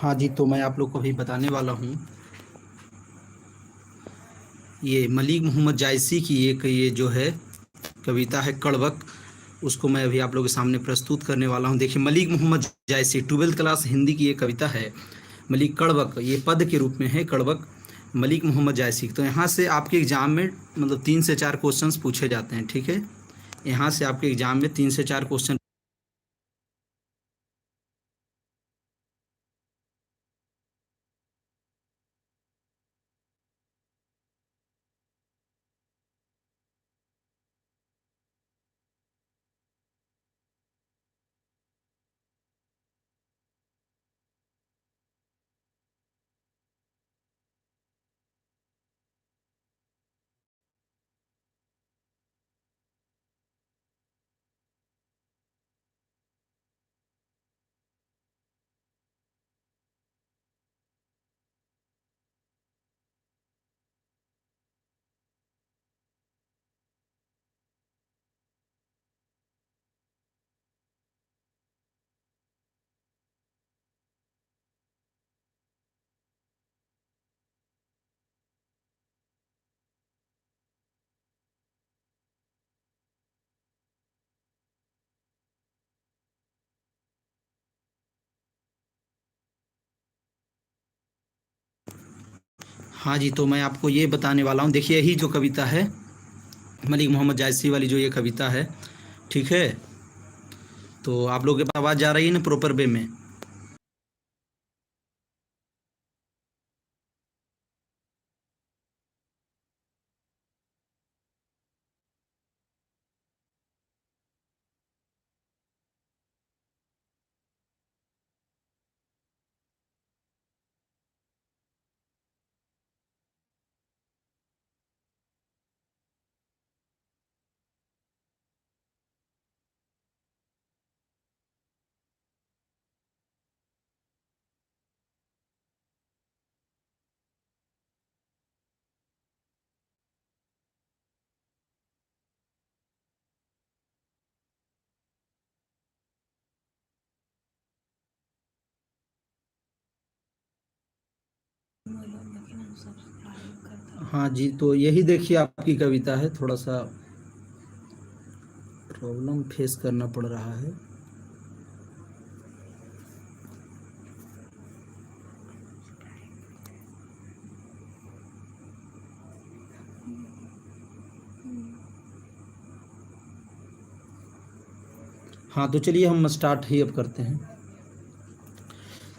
हाँ जी, तो मैं आप लोग को अभी बताने वाला हूँ। ये मलिक मोहम्मद जायसी की एक ये जो है कविता है कड़वक, उसको मैं अभी आप लोगों के सामने प्रस्तुत करने वाला हूँ। देखिए, मलिक मोहम्मद जायसी 12th क्लास हिंदी की ये कविता है। मलिक कड़वक ये पद के रूप में है, कड़वक मलिक मोहम्मद जायसी। तो यहाँ से आपके एग्जाम में मतलब 3 से 4 क्वेश्चंस पूछे जाते हैं, ठीक है। यहाँ से आपके एग्जाम में 3 से 4 क्वेश्चन। हाँ जी, तो मैं आपको ये बताने वाला हूँ। देखिए, यही जो कविता है मलिक मोहम्मद जायसी वाली जो ये कविता है, ठीक है। तो आप लोगों के पास आवाज़ जा रही है ना प्रॉपर वे में? हाँ जी, तो यही देखिए आपकी कविता है। थोड़ा सा प्रॉब्लम फेस करना पड़ रहा है। हाँ, तो चलिए हम स्टार्ट ही अब करते हैं।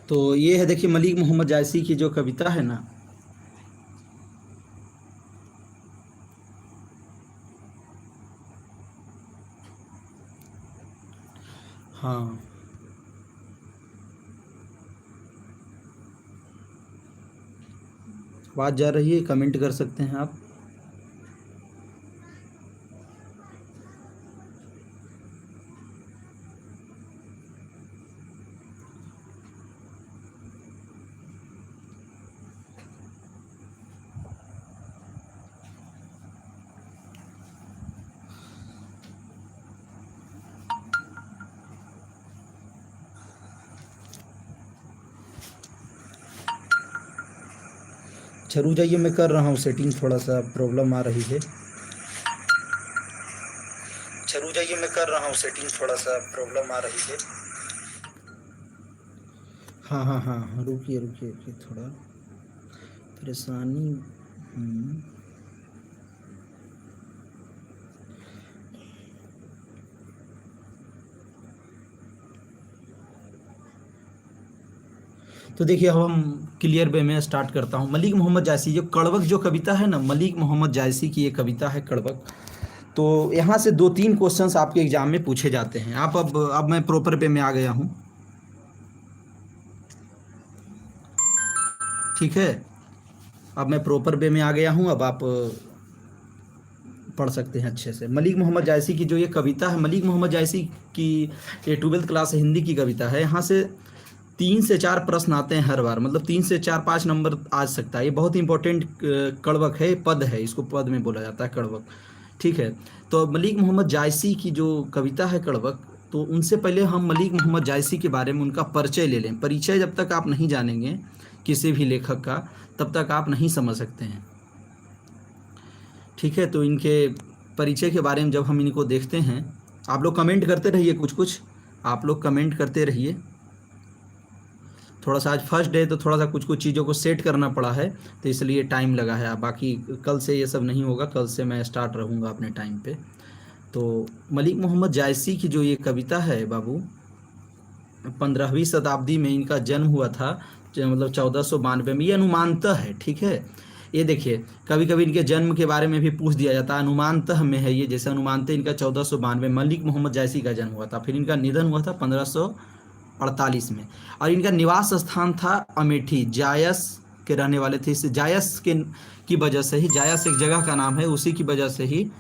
तो ये है, देखिए, मलिक मोहम्मद जायसी की जो कविता है ना। हाँ, आवाज़ जा रही है, कमेंट कर सकते हैं आप। अच्छा, रुक जाइए, मैं कर रहा हूँ सेटिंग। थोड़ा सा प्रॉब्लम आ रही है। अच्छा, रुक जाइए, मैं कर रहा हूँ सेटिंग। थोड़ा सा प्रॉब्लम आ रही है। हाँ हाँ हाँ हाँ, रुकिए रुकिए रुकिए, थोड़ा परेशानी। हम्म। तो देखिए, अब हम क्लियर वे में स्टार्ट करता हूँ। मलिक मोहम्मद जायसी जो कड़वक जो कविता है ना, मलिक मोहम्मद जायसी की ये कविता है कड़वक। तो यहाँ से 2-3 क्वेश्चंस आपके एग्जाम में पूछे जाते हैं। आप अब मैं प्रॉपर वे में आ गया हूँ, ठीक है। अब मैं प्रॉपर वे में आ गया हूँ। अब आप पढ़ सकते हैं अच्छे से। मलिक मोहम्मद जायसी की जो ये कविता है, मलिक मोहम्मद जायसी की ये 12th क्लास हिंदी की कविता है। यहाँ से 3 से 4 प्रश्न आते हैं हर बार, मतलब 3 से 4 5 नंबर आ सकता है। ये बहुत इंपॉर्टेंट कड़वक है, पद है, इसको पद में बोला जाता है कड़वक, ठीक है। तो मलिक मोहम्मद जायसी की जो कविता है कड़वक, तो उनसे पहले हम मलिक मोहम्मद जायसी के बारे में उनका परिचय ले लें। परिचय जब तक आप नहीं जानेंगे किसी भी लेखक का, तब तक आप नहीं समझ सकते हैं, ठीक है। तो इनके परिचय के बारे में जब हम इनको देखते हैं, आप लोग कमेंट करते रहिए, कुछ कुछ आप लोग कमेंट करते रहिए। थोड़ा सा आज फर्स्ट डे तो थोड़ा सा कुछ कुछ चीज़ों को सेट करना पड़ा है, तो इसलिए टाइम लगा है। बाकी कल से ये सब नहीं होगा, कल से मैं स्टार्ट रहूँगा अपने टाइम पे। तो मलिक मोहम्मद जायसी की जो ये कविता है बाबू, 15वीं शताब्दी में इनका जन्म हुआ था, मतलब 1492 में, ये अनुमानतः है, ठीक है। ये देखिए, कभी कभी इनके जन्म के बारे में भी पूछ दिया जाता है, अनुमानतः में है ये। जैसे अनुमानतः इनका 1492 मलिक मोहम्मद जायसी का जन्म हुआ था, फिर इनका निधन हुआ था 1548 में, और इनका निवास स्थान था अमेठी। जायस के रहने वाले थे, इस जायस के की वजह से ही, जायस एक जगह का नाम है, उसी की वजह से ही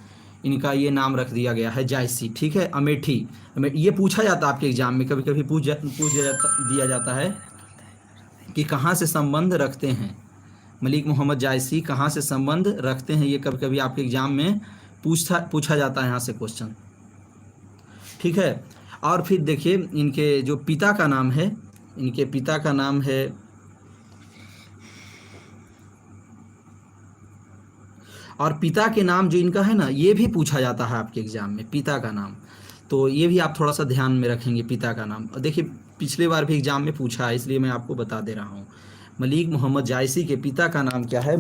इनका ये नाम रख दिया गया है जायसी, ठीक है। अमेठी, ये पूछा जाता है आपके एग्जाम में, कभी कभी पूछ दिया जाता है कि कहाँ से संबंध रखते हैं मलिक मोहम्मद जायसी, कहाँ से संबंध रखते हैं, ये कभी कभी आपके एग्जाम में पूछा जाता है यहाँ से क्वेश्चन, ठीक है। और फिर देखिए, इनके जो पिता का नाम है, इनके पिता का नाम है और पिता के नाम जो इनका है ना, ये भी पूछा जाता है आपके एग्जाम में, पिता का नाम। तो ये भी आप थोड़ा सा ध्यान में रखेंगे, पिता का नाम। देखिए, पिछले बार भी एग्जाम में पूछा है, इसलिए मैं आपको बता दे रहा हूँ। मलिक मोहम्मद जायसी के पिता का नाम क्या है?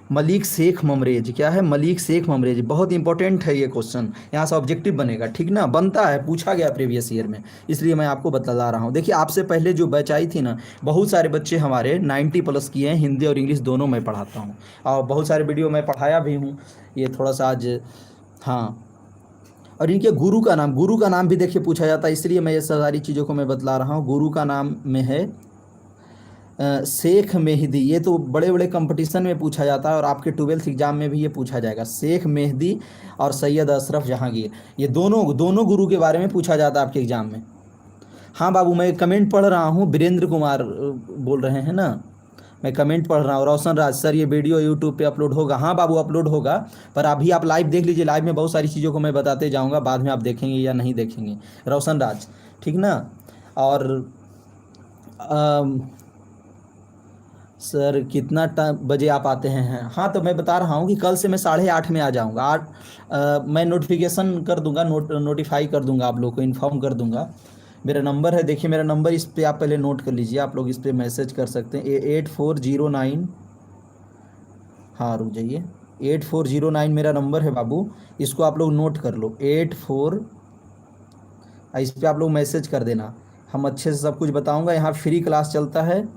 मलिक शेख ममरेज। क्या है? मलिक शेख ममरेज। बहुत इंपॉर्टेंट है ये क्वेश्चन, यहाँ से ऑब्जेक्टिव बनेगा, ठीक ना, बनता है, पूछा गया प्रीवियस ईयर में, इसलिए मैं आपको बता रहा हूँ। देखिए, आपसे पहले जो बैच आई थी ना, बहुत सारे बच्चे हमारे 90+ किए हैं, हिंदी और इंग्लिश दोनों मैं पढ़ाता हूँ, और बहुत सारे वीडियो मैं पढ़ाया भी हूँ। ये थोड़ा सा आज, हाँ। और इनके गुरु का नाम भी देखिए पूछा जाता है, इसलिए मैं ये सारी चीज़ों को मैं बतला रहा हूँ। गुरु का नाम में है शेख मेहदी। ये तो बड़े बड़े कंपटीशन में पूछा जाता है, और आपके 12th एग्जाम में भी ये पूछा जाएगा। शेख मेहदी और सैयद अशरफ जहांगीर, ये दोनों गुरु के बारे में पूछा जाता है आपके एग्जाम में। हाँ बाबू, मैं कमेंट पढ़ रहा हूँ, वीरेंद्र कुमार बोल रहे हैं ना, मैं कमेंट पढ़ रहा हूँ। रोशन राज सर, ये वीडियो यूट्यूब पे अपलोड होगा? हाँ बाबू, अपलोड होगा, पर अभी आप लाइव देख लीजिए। लाइव में बहुत सारी चीज़ों को मैं बताते जाऊँगा, बाद में आप देखेंगे या नहीं देखेंगे। रोशन राज, ठीक ना। और सर कितना बजे आप आते हैं? हाँ, तो मैं बता रहा हूँ कि कल से मैं 8:30 में आ जाऊँगा। मैं नोटिफिकेशन कर दूँगा, नोटिफाई कर दूँगा, आप लोग को इन्फॉर्म कर दूँगा। मेरा नंबर है, देखिए मेरा नंबर, इस पर आप पहले नोट कर लीजिए, आप लोग इस पर मैसेज कर सकते हैं। 8409, हाँ रुक जाइए, 8409 मेरा नंबर है बाबू, इसको आप लोग नोट कर लो। 84, इस पर आप लोग मैसेज कर देना, हम अच्छे से सब कुछ बताऊँगा। यहाँ फ्री क्लास चलता है,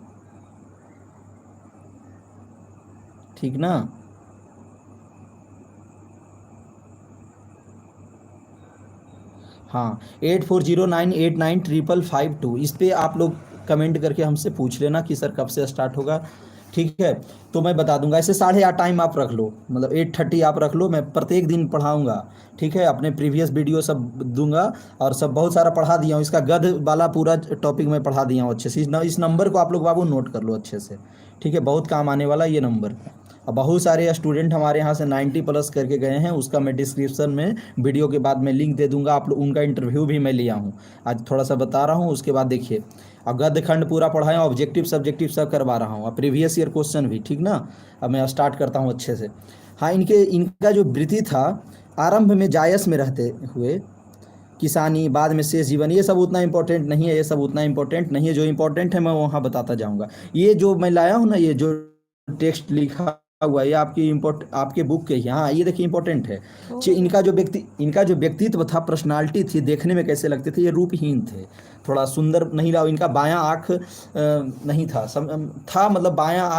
ठीक ना। हाँ, 8409895552, इस पर आप लोग कमेंट करके हमसे पूछ लेना कि सर कब से स्टार्ट होगा, ठीक है। तो मैं बता दूंगा। ऐसे 8:30 टाइम आप रख लो, मतलब 8:30 आप रख लो, मैं प्रत्येक दिन पढ़ाऊंगा, ठीक है। अपने प्रीवियस वीडियो सब दूंगा, और सब बहुत सारा पढ़ा दिया हूँ। इसका गद्य वाला पूरा टॉपिक मैं पढ़ा दिया हूँ अच्छे से। इस नंबर को आप लोग बाबू नोट कर लो अच्छे से, ठीक है, बहुत काम आने वाला ये नंबर। अब बहुत सारे स्टूडेंट हमारे यहाँ से 90+ करके गए हैं, उसका मैं डिस्क्रिप्शन में वीडियो के बाद में लिंक दे दूंगा। आप लोग उनका इंटरव्यू भी मैं लिया हूँ, आज थोड़ा सा बता रहा हूँ। उसके बाद देखिए, अब गद्य खंड पूरा पढ़ाएं, ऑब्जेक्टिव सब्जेक्टिव सब करवा रहा हूँ, अब प्रीवियस ईयर क्वेश्चन भी, ठीक ना। अब मैं स्टार्ट करता हूँ अच्छे से। हाँ, इनका जो वृत्ति था, आरंभ में जायस में रहते हुए किसानी, बाद में शेष जीवन, ये सब उतना इंपॉर्टेंट नहीं है, ये सब उतना इंपॉर्टेंट नहीं है। जो इंपॉर्टेंट है मैं वहाँ बताता जाऊँगा। ये जो मैं लाया हूँ ना, ये जो टेक्स्ट लिखा हुआ, ये आपके बुक के, यहाँ ये देखिए इंपॉर्टेंट है। इनका जो व्यक्तित्व था, पर्सनालिटी थी, देखने में कैसे लगते थे, ये रूपहीन थे, थोड़ा सुंदर नहीं रहा। इनका बायां आँख नहीं था, था मतलब बायां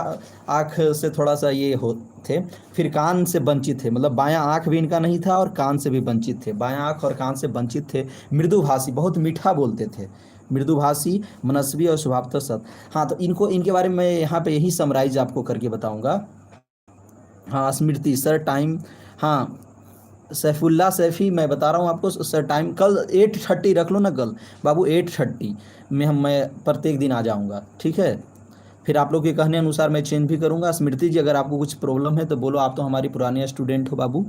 आँख से थोड़ा सा ये हो थे। फिर कान से वंचित थे, मतलब बायां आँख भी इनका नहीं था और कान से भी वंचित थे, बायां आँख और कान से वंचित थे। मृदुभाषी, बहुत मीठा बोलते थे, मृदुभाषी, मनस्वी और स्वभावतः सत। हाँ, तो इनके बारे में मैं यहाँ पे यही समराइज आपको करके बताऊँगा। हाँ, स्मृति सर टाइम, हाँ सैफुल्ला सैफ़ी, मैं बता रहा हूँ आपको सर टाइम। कल 8:30 रख लो ना, कल बाबू 8:30 में मैं प्रत्येक दिन आ जाऊँगा, ठीक है। फिर आप लोग के कहने अनुसार मैं चेंज भी करूँगा। स्मृति जी, अगर आपको कुछ प्रॉब्लम है तो बोलो, आप तो हमारी पुरानी स्टूडेंट हो बाबू।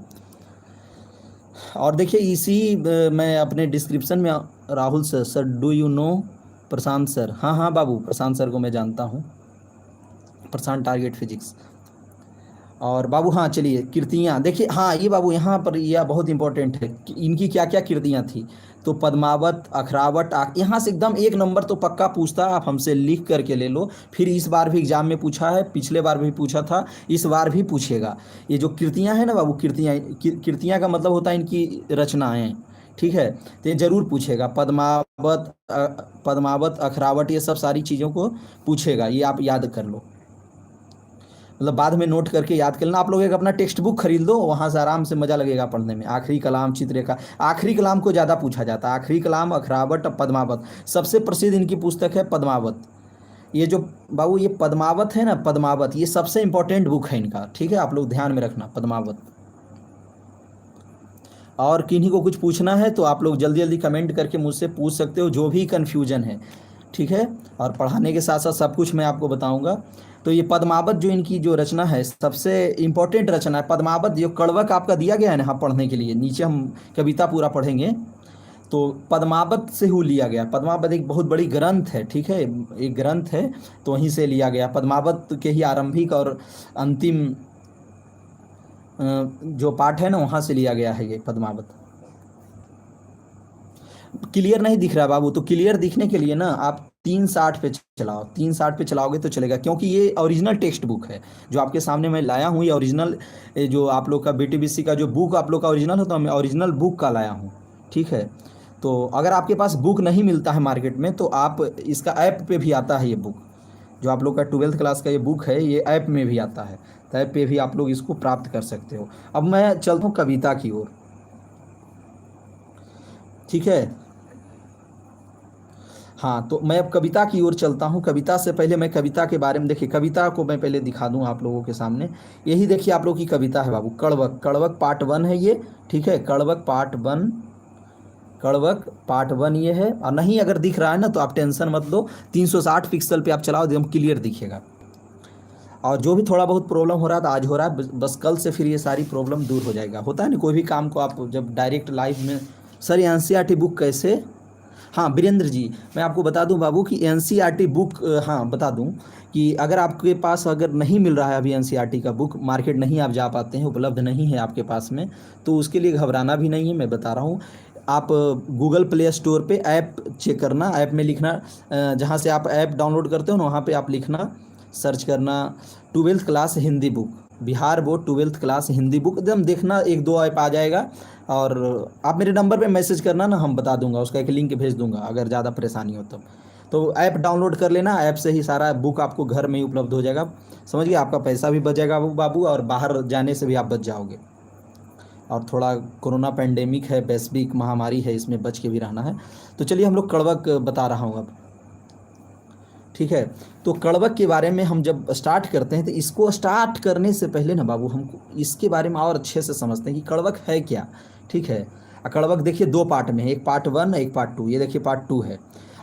और देखिए इसी मैं अपने डिस्क्रिप्शन में Rahul sir, sir do you know Prashant sir? हाँ हाँ बाबू, प्रशांत सर को मैं जानता हूँ, प्रशांत टारगेट फिजिक्स। और बाबू हाँ चलिए, कृतियाँ देखिए, हाँ ये बाबू यहाँ पर यह बहुत इंपॉर्टेंट है कि इनकी क्या क्या कृतियाँ थी। तो पद्मावत, अखरावत, यहाँ से एकदम एक नंबर तो पक्का पूछता, आप हमसे लिख करके ले लो। फिर इस बार भी एग्जाम में पूछा है, पिछले बार भी पूछा था, इस बार भी पूछेगा। ये जो कृतियाँ हैं ना बाबू, कृतियाँ, कृतियाँ का मतलब होता है इनकी रचनाएँ, ठीक है। तो ये जरूर पूछेगा, पद्मावत पद्मावत, अखरावट, ये सब सारी चीज़ों को पूछेगा, ये आप याद कर लो। मतलब बाद में नोट करके याद कर लेना। आप लोग एक अपना टेक्स्ट बुक खरीद लो, वहाँ से आराम से मज़ा लगेगा पढ़ने में। आखिरी कलाम, चित्ररेखा, आखिरी कलाम को ज़्यादा पूछा जाता है। आखिरी कलाम, अखरावट, पद्मावत, सबसे प्रसिद्ध इनकी पुस्तक है पद्मावत। ये जो बाबू ये पद्मावत है ना, पद्मावत, ये सबसे इंपॉर्टेंट बुक है इनका, ठीक है, आप लोग ध्यान में रखना पद्मावत। और किन्हीं को कुछ पूछना है तो आप लोग जल्दी जल्दी कमेंट करके मुझसे पूछ सकते हो, जो भी कन्फ्यूजन है, ठीक है। और पढ़ाने के साथ साथ सब कुछ मैं आपको बताऊंगा। तो ये पद्मावत जो इनकी जो रचना है, सबसे इम्पोर्टेंट रचना है पद्मावत। जो कड़वक आपका दिया गया है ना, हाँ, पढ़ने के लिए नीचे हम कविता पूरा पढ़ेंगे, तो पद्मावत से ही लिया गया। पद्मावत एक बहुत बड़ी ग्रंथ है, ठीक है, एक ग्रंथ है, तो वहीं से लिया गया। पद्मावत के ही आरंभिक और अंतिम जो पाठ है ना, वहाँ से लिया गया है ये पद्मावत। क्लियर नहीं दिख रहा बाबू? तो क्लियर दिखने के लिए ना आप 360 पे चलाओ, 360 पे चलाओगे तो चलेगा, क्योंकि ये ओरिजिनल टेक्स्ट बुक है जो आपके सामने मैं लाया हूँ। ये ओरिजिनल जो आप लोग का बीटीबीसी का जो बुक आप लोग का ओरिजिनल है, तो मैं ओरिजिनल बुक का लाया हूँ, ठीक है। तो अगर आपके पास बुक नहीं मिलता है मार्केट में, तो आप इसका ऐप पे भी आता है ये बुक, जो आप लोग का 12th क्लास का ये बुक है, ये ऐप में भी आता है, तो ऐप पे भी आप लोग इसको प्राप्त कर सकते हो। अब मैं चलता हूँ कविता की ओर, ठीक है। हाँ, तो मैं अब कविता की ओर चलता हूँ। कविता से पहले मैं कविता के बारे में, देखिए कविता को मैं पहले दिखा दूँ आप लोगों के सामने। यही देखिए आप लोग की कविता है बाबू, कड़वक। कड़वक पार्ट 1 है ये, ठीक है, कड़वक पार्ट 1, कड़वक पार्ट 1 ये है। और नहीं अगर दिख रहा है ना, तो आप टेंशन मत लो, 360 पिक्सल पे आप चलाओ, एकदम क्लियर दिखेगा। और जो भी थोड़ा बहुत प्रॉब्लम हो रहा था आज हो रहा है, बस कल से फिर ये सारी प्रॉब्लम दूर हो जाएगा। होता है ना कोई भी काम को आप जब डायरेक्ट लाइव में, सर ये एनसीईआरटी बुक कैसे? हाँ वीरेंद्र जी, मैं आपको बता दूं बाबू कि एनसीईआरटी बुक, हाँ बता दूं कि अगर आपके पास अगर नहीं मिल रहा है अभी एनसीईआरटी का बुक, मार्केट नहीं आप जा पाते हैं, उपलब्ध नहीं है आपके पास में, तो उसके लिए घबराना भी नहीं है, मैं बता रहा हूँ। आप गूगल प्ले स्टोर पे ऐप चेक करना, ऐप में लिखना, जहाँ से आप ऐप डाउनलोड करते हो ना, वहाँ पे आप लिखना, सर्च करना 12th class Hindi book, Bihar board 12th class Hindi book, एकदम देखना, एक दो ऐप आ जाएगा। और आप मेरे नंबर पे मैसेज करना ना, हम बता दूंगा, उसका एक लिंक भेज दूंगा अगर ज़्यादा परेशानी हो तो ऐप डाउनलोड कर लेना, ऐप से ही सारा बुक आपको घर में ही उपलब्ध हो जाएगा। समझ गए, आपका पैसा भी बच जाएगा बाबू, और बाहर जाने से भी आप बच जाओगे। और थोड़ा कोरोना पेंडेमिक है, वैश्विक महामारी है, इसमें बच के भी रहना है। तो चलिए हम लोग कड़वक बता रहा हूँ अब, ठीक है। तो कड़वक के बारे में हम जब स्टार्ट करते हैं, तो इसको स्टार्ट करने से पहले ना बाबू हमको इसके बारे में और अच्छे से समझते हैं कि कड़वक है क्या, ठीक है। कड़वक देखिए 2 पार्ट में है, एक पार्ट 1 एक पार्ट 2, ये देखिए पार्ट 2 है।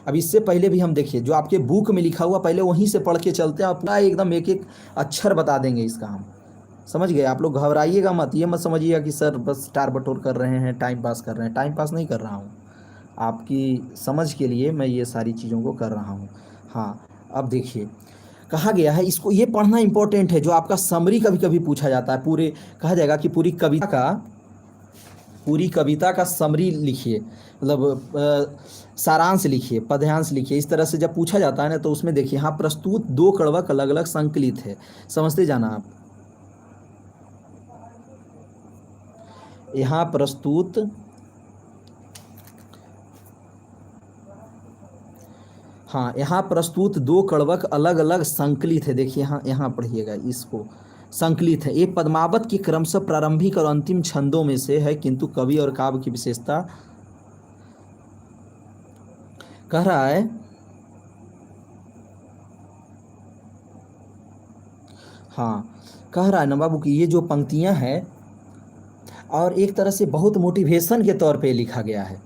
अब इससे पहले भी हम देखिए जो आपके बुक में लिखा हुआ, पहले वहीं से पढ़ के चलते हैं, अपना एकदम एक एक अक्षर बता देंगे इसका हम, समझ गए? आप लोग घबराइएगा मत, ये मत समझिएगा कि सर बस टार बटोर कर रहे हैं, टाइम पास कर रहे हैं। टाइम पास नहीं कर रहा हूँ, आपकी समझ के लिए मैं ये सारी चीज़ों को कर रहा हूँ। हाँ, अब देखिए कहा गया है, इसको ये पढ़ना इंपॉर्टेंट है, जो आपका समरी कभी कभी पूछा जाता है। पूरे कहा जाएगा कि पूरी कविता का समरी लिखिए, मतलब सारांश लिखिए, पद्यांश लिखिए, इस तरह से जब पूछा जाता है ना, तो उसमें देखिए यहाँ प्रस्तुत 2 कड़वक अलग अलग संकलित है, समझते जाना आप। यहाँ प्रस्तुत, हाँ यहाँ प्रस्तुत 2 कड़वक अलग अलग संकलित है। देखिए यहाँ यहाँ पढ़िएगा इसको, संकलित है। ये पद्मावत की क्रमशः प्रारंभिक और अंतिम छंदों में से है, किंतु कवि और काव्य की विशेषता कह रहा है। हाँ, कह रहा है ना बाबू कि ये जो पंक्तियां हैं, और एक तरह से बहुत मोटिवेशन के तौर पे लिखा गया है।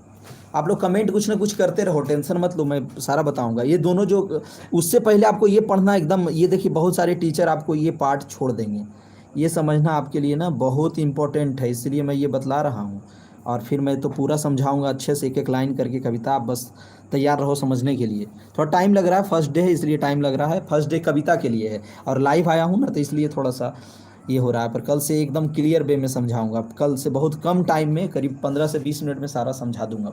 आप लोग कमेंट कुछ ना कुछ करते रहो, टेंशन मत लो, मैं सारा बताऊंगा। ये दोनों जो, उससे पहले आपको ये पढ़ना एकदम, ये देखिए बहुत सारे टीचर आपको ये पार्ट छोड़ देंगे, ये समझना आपके लिए ना बहुत इंपॉर्टेंट है, इसलिए मैं ये बतला रहा हूँ। और फिर मैं तो पूरा समझाऊंगा अच्छे से, एक एक लाइन करके कविता। आप बस तैयार रहो समझने के लिए। थोड़ा टाइम लग रहा है, फर्स्ट डे है इसलिए टाइम लग रहा है, फर्स्ट डे कविता के लिए है और लाइव आया हूँ ना, तो इसलिए थोड़ा सा ये हो रहा है। पर कल से एकदम क्लियर वे में समझाऊंगा, कल से बहुत कम टाइम में, करीब 15 से 20 मिनट में सारा समझा दूंगा।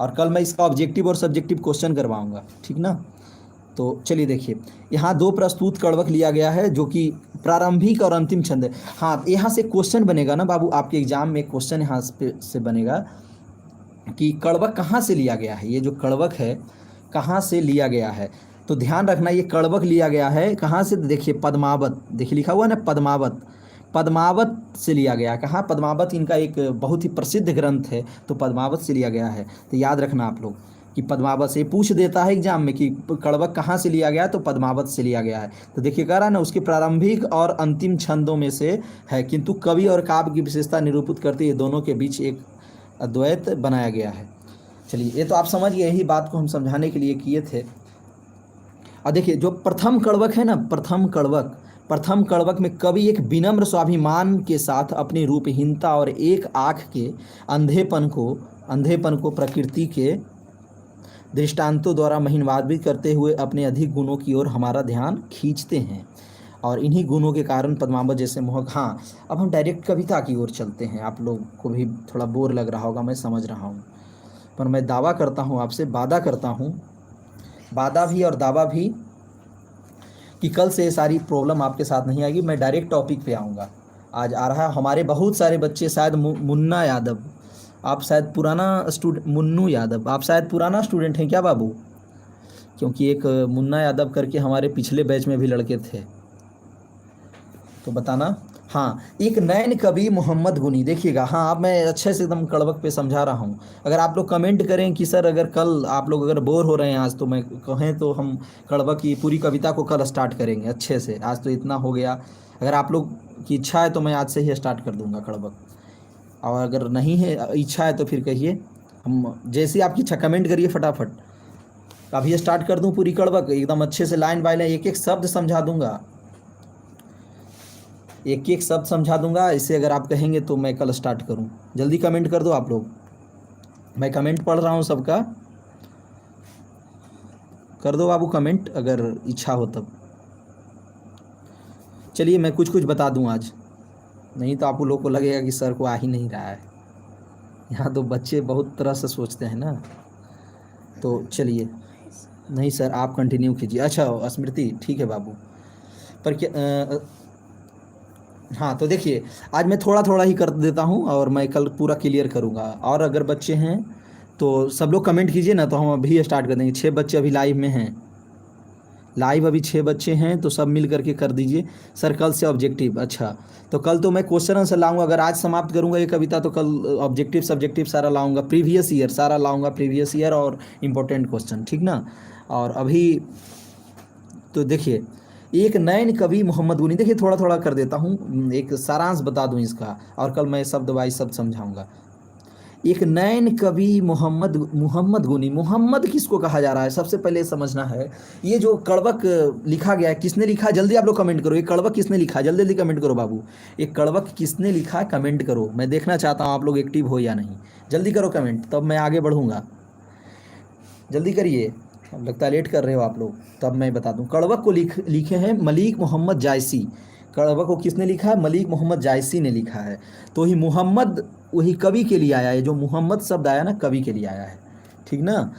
और कल मैं इसका ऑब्जेक्टिव और सब्जेक्टिव क्वेश्चन करवाऊंगा, ठीक ना। तो चलिए देखिए, यहाँ दो प्रस्तुत कड़वक लिया गया है जो कि प्रारंभिक और अंतिम छंद है। हाँ, यहाँ से क्वेश्चन बनेगा ना बाबू, आपके एग्जाम में क्वेश्चन यहाँ से बनेगा कि कड़वक कहाँ से लिया गया है, ये जो कड़वक है कहाँ से लिया गया है। तो ध्यान रखना, ये कड़वक लिया गया है कहाँ से, देखिए पद्मावत, देखिए लिखा हुआ है ना पद्मावत, पद्मावत से लिया गया है। कहाँ, पद्मावत इनका एक बहुत ही प्रसिद्ध ग्रंथ है, तो पद्मावत से लिया गया है। तो याद रखना आप लोग कि पद्मावत से पूछ देता है एग्जाम में कि कड़वक कहाँ से लिया गया है, तो पद्मावत से लिया गया है। तो देखिए कह रहा है ना, उसके प्रारंभिक और अंतिम छंदों में से है, किंतु कवि और काव्य की विशेषता निरूपित करती है, दोनों के बीच एक अद्वैत बनाया गया है। चलिए, ये तो आप समझ गए, यही बात को हम समझाने के लिए किए थे। और देखिए जो प्रथम कड़वक है ना, प्रथम कड़वक में कवि एक विनम्र स्वाभिमान के साथ अपनी रूपहीनता और एक आँख के अंधेपन को प्रकृति के दृष्टांतों द्वारा महिमान्वित करते हुए अपने अधिक गुणों की ओर हमारा ध्यान खींचते हैं, और इन्हीं गुणों के कारण पद्मावत जैसे मोहक। हाँ, अब हम डायरेक्ट कविता की ओर चलते हैं। आप लोग को भी थोड़ा बोर लग रहा होगा, मैं समझ रहा हूँ, पर मैं दावा करता हूँ आपसे, वादा करता हूँ, वादा भी और दावा भी, कि कल से ये सारी प्रॉब्लम आपके साथ नहीं आएगी। मैं डायरेक्ट टॉपिक पे आऊँगा। आज आ रहा है हमारे बहुत सारे बच्चे, शायद मुन्ना यादव, आप शायद पुराना स्टूडेंट, मुन्नू यादव, आप शायद पुराना स्टूडेंट हैं क्या बाबू? क्योंकि एक मुन्ना यादव करके हमारे पिछले बैच में भी लड़के थे, तो बताना। हाँ, एक नैन कवि मोहम्मद गुनी, देखिएगा। हाँ, अब मैं अच्छे से एकदम कड़वक पे समझा रहा हूँ। अगर आप लोग कमेंट करें कि सर अगर कल आप लोग अगर बोर हो रहे हैं आज, तो मैं कहें तो हम कड़वक की पूरी कविता को कल स्टार्ट करेंगे अच्छे से। आज तो इतना हो गया, अगर आप लोग की इच्छा है तो मैं आज से ही स्टार्ट कर दूँगा कड़वक, और अगर नहीं है इच्छा है तो फिर कहिए, हम जैसे आपकी इच्छा, कमेंट करिए फटाफट। अभी स्टार्ट कर दूँ पूरी कड़वक एकदम अच्छे से, लाइन बाय लाइन, एक एक शब्द समझा दूँगा, एक एक शब्द समझा दूंगा। इसे अगर आप कहेंगे तो मैं कल स्टार्ट करूं। जल्दी कमेंट कर दो आप लोग, मैं कमेंट पढ़ रहा हूं सबका, कर दो बाबू कमेंट अगर इच्छा हो तब। चलिए मैं कुछ कुछ बता दूं आज, नहीं तो आप लोगों को लगेगा कि सर को आ ही नहीं रहा है। यहाँ तो बच्चे बहुत तरह से सोचते हैं ना, तो चलिए। नहीं सर, आप कंटिन्यू कीजिए। अच्छा स्मृति, ठीक है बाबू, पर क्या हाँ, तो देखिए आज मैं थोड़ा थोड़ा ही कर देता हूँ और मैं कल पूरा क्लियर करूँगा। और अगर बच्चे हैं तो सब लोग कमेंट कीजिए ना, तो हम अभी स्टार्ट कर देंगे। 6 बच्चे अभी लाइव में हैं, लाइव अभी 6 बच्चे हैं, तो सब मिल करके कर दीजिए। सर कल से ऑब्जेक्टिव, अच्छा तो कल तो मैं क्वेश्चन आंसर लाऊंगा। अगर आज समाप्त करूंगा ये कविता तो कल ऑब्जेक्टिव सब्जेक्टिव सारा लाऊंगा, प्रीवियस ईयर सारा लाऊंगा, प्रीवियस ईयर और इम्पोर्टेंट क्वेश्चन, ठीक ना। और अभी तो देखिए, एक नैन कवि मोहम्मद गुनी, देखिए थोड़ा थोड़ा कर देता हूँ, एक सारांश बता दूँ इसका, और कल मैं शब्द बाई शब्द समझाऊंगा। एक नैन कवि मोहम्मद गुनी, मोहम्मद किसको कहा जा रहा है सबसे पहले समझना है। ये जो कड़वक लिखा गया है किसने लिखा है, जल्दी आप लोग कमेंट करो। ये कड़वक किसने लिखा है, जल्दी जल्दी कमेंट करो बाबू। ये कड़वक किसने लिखा है कमेंट करो, मैं देखना चाहता हूँ आप लोग एक्टिव हो या नहीं। जल्दी करो कमेंट, तब मैं आगे बढ़ूँगा, जल्दी करिए। अब लगता है लेट कर रहे हो आप लोग, तब मैं बता दूं। कड़वक को लिखे हैं मलिक मोहम्मद जायसी। कड़वक को किसने लिखा है, मलिक मोहम्मद जायसी ने लिखा है। तो ही मोहम्मद वही कवि के लिए आया है, जो मोहम्मद शब्द आया ना कवि के लिए आया है, ठीक ना।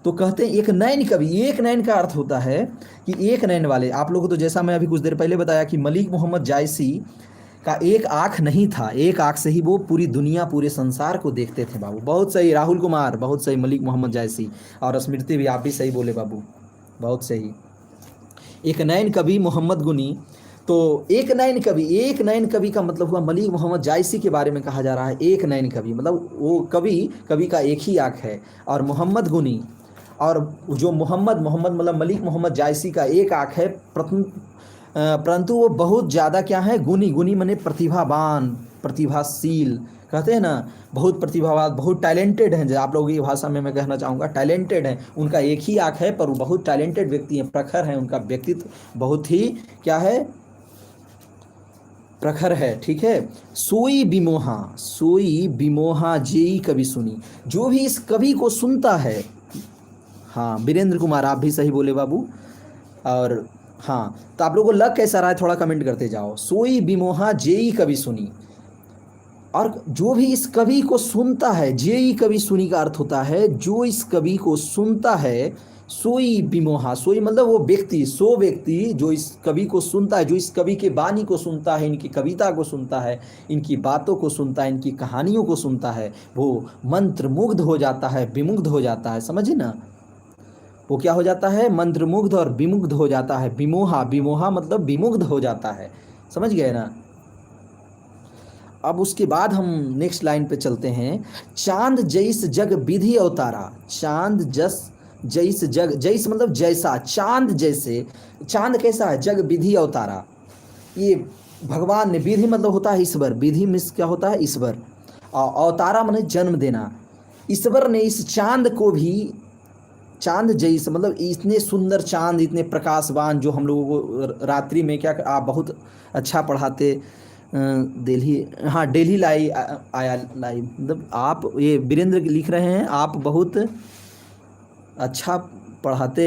तो कहते हैं एक नैन कवि, एक नैन का अर्थ होता है कि एक नैन वाले। आप लोगों को तो जैसा मैं अभी कुछ देर पहले बताया कि मलिक मोहम्मद जायसी का एक आँख नहीं था, एक आँख से ही वो पूरी दुनिया पूरे संसार को देखते थे बाबू। बहुत सही राहुल कुमार, बहुत सही मलिक मोहम्मद जायसी। और स्मृति भी, आप भी सही बोले बाबू, बहुत सही। एक नैन कवि मोहम्मद गुनी, तो एक नैन कवि का मतलब हुआ मलिक मोहम्मद जायसी के बारे में कहा जा रहा है। एक नैन कवि मतलब वो कवि का एक ही आँख है, और मोहम्मद गुनी, और जो मोहम्मद मतलब मलिक मोहम्मद जायसी का एक आँख है, परंतु वो बहुत ज़्यादा क्या है, गुनी माने प्रतिभावान, प्रतिभाशील, कहते हैं ना बहुत प्रतिभावान, बहुत टैलेंटेड हैं। आप लोगों की भाषा में मैं कहना चाहूँगा टैलेंटेड हैं। उनका एक ही आँख है, पर वो बहुत टैलेंटेड व्यक्ति हैं, प्रखर हैं, उनका व्यक्तित्व बहुत ही क्या है, प्रखर है, ठीक है। सोई बिमोहा जेई कवि सुनी, जो भी इस कवि को सुनता है। हाँ वीरेंद्र कुमार, आप भी सही बोले बाबू। और हाँ, तो आप लोगों को लग कैसा रहा है, थोड़ा कमेंट करते जाओ। सोई बिमोहा जेई कवि सुनी, और जो भी इस कवि को सुनता है, जेई कवि सुनी का अर्थ होता है जो इस कवि को सुनता है। सोई बिमोहा, सोई मतलब वो व्यक्ति, सो व्यक्ति जो इस कवि को सुनता है, जो इस कवि के बानी को सुनता है, इनकी कविता को सुनता है, इनकी बातों को सुनता है, इनकी कहानियों को सुनता है, वो मंत्रमुग्ध हो जाता है, विमुग्ध हो जाता है, समझे ना। वो क्या हो जाता है, मंत्रमुग्ध और विमुग्ध हो जाता है। विमोहा, विमोहा मतलब विमुग्ध हो जाता है, समझ गए ना। अब उसके बाद हम नेक्स्ट लाइन पे चलते हैं। चांद जैस जग विधि अवतारा, चांद जस जैस जग, जैस मतलब जैसा, चांद जैसे, चांद कैसा है, जग विधि अवतारा। ये भगवान ने, विधि मतलब होता है ईश्वर, विधि मिस क्या होता है, ईश्वर। और अवतारा मतलब जन्म देना। ईश्वर ने इस चांद को भी, चांद जैसे मतलब इतने सुंदर चांद, इतने प्रकाशवान, जो हम लोगों को रात्रि में क्या, आप बहुत अच्छा पढ़ाते। दिल्ली, हाँ दिल्ली लाई आया लाइव, मतलब आप, ये वीरेंद्र लिख रहे हैं, आप बहुत अच्छा पढ़ाते,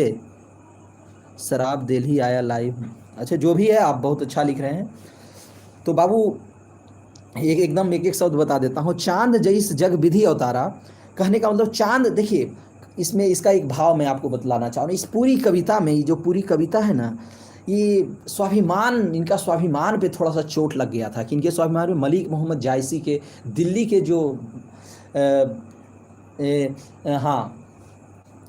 शराब दिल्ली आया लाइव। अच्छा जो भी है, आप बहुत अच्छा लिख रहे हैं। तो बाबू एकदम एक एक शब्द बता देता हूँ। चांद जैस जग विधि अवतारा, कहने का मतलब चांद, देखिए इसमें इसका एक भाव मैं आपको बतलाना चाह रहा हूँ। इस पूरी कविता में, जो पूरी कविता है ना, ये स्वाभिमान, इनका स्वाभिमान पे थोड़ा सा चोट लग गया था। कि इनके स्वाभिमान में मलिक मोहम्मद जायसी के, दिल्ली के जो हाँ,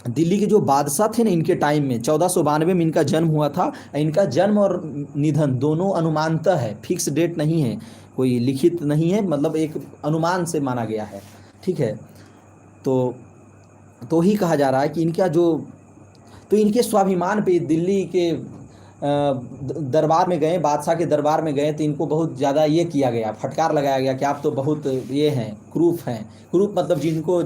दिल्ली के जो बादशाह थे ना, इनके टाइम में 1492 में इनका जन्म हुआ था। इनका जन्म और निधन दोनों अनुमानतः है, फिक्स डेट नहीं है, कोई लिखित नहीं है, मतलब एक अनुमान से माना गया है, ठीक है। तो ही कहा जा रहा है कि इनका जो, तो इनके स्वाभिमान पे दिल्ली के दरबार में गए, बादशाह के दरबार में गए, तो इनको बहुत ज़्यादा ये किया गया, फटकार लगाया गया कि आप तो बहुत ये हैं, कुरूप हैं। कुरूप मतलब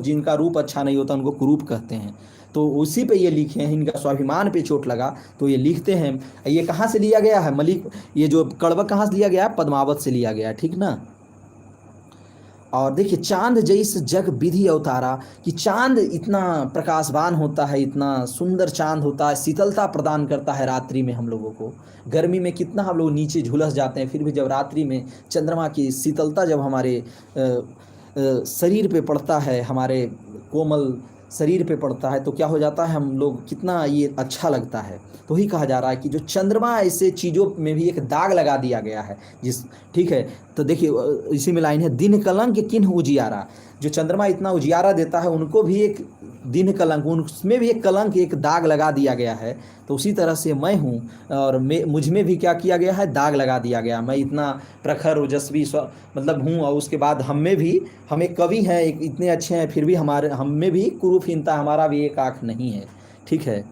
जिनका रूप अच्छा नहीं होता उनको कुरूप कहते हैं। तो उसी पे ये लिखे हैं, इनका स्वाभिमान पे चोट लगा तो ये लिखते हैं। ये कहाँ से लिया गया है, मलिक, ये जो कड़वक कहाँ से लिया गया है, पद्मावत से लिया गया है, ठीक ना। और देखिए, चांद जैस जग विधि अवतारा, कि चांद इतना प्रकाशवान होता है, इतना सुंदर चांद होता है, शीतलता प्रदान करता है रात्रि में हम लोगों को। गर्मी में कितना हम लोग नीचे झुलस जाते हैं, फिर भी जब रात्रि में चंद्रमा की शीतलता जब हमारे शरीर पे पड़ता है, हमारे कोमल शरीर पे पड़ता है, तो क्या हो जाता है, हम लोग कितना ये अच्छा लगता है। तो ही कहा जा रहा है कि जो चंद्रमा, ऐसे चीज़ों में भी एक दाग लगा दिया गया है, ठीक है। तो देखिए इसी में लाइन है, दिन कलंक किन्ह उजियारा, जो चंद्रमा इतना उजियारा देता है, उनको भी एक दिन कलंक, उसमें भी एक कलंक, एक दाग लगा दिया गया है। तो उसी तरह से मैं हूँ, और मुझ में भी क्या किया गया है, दाग लगा दिया गया। मैं इतना प्रखर ओजस्वी मतलब हूँ, और उसके बाद हम में भी, हम एक कवि हैं, एक इतने अच्छे हैं, फिर भी हम में भी कुरूपहीनता, हमारा भी एक आँख नहीं है, ठीक है।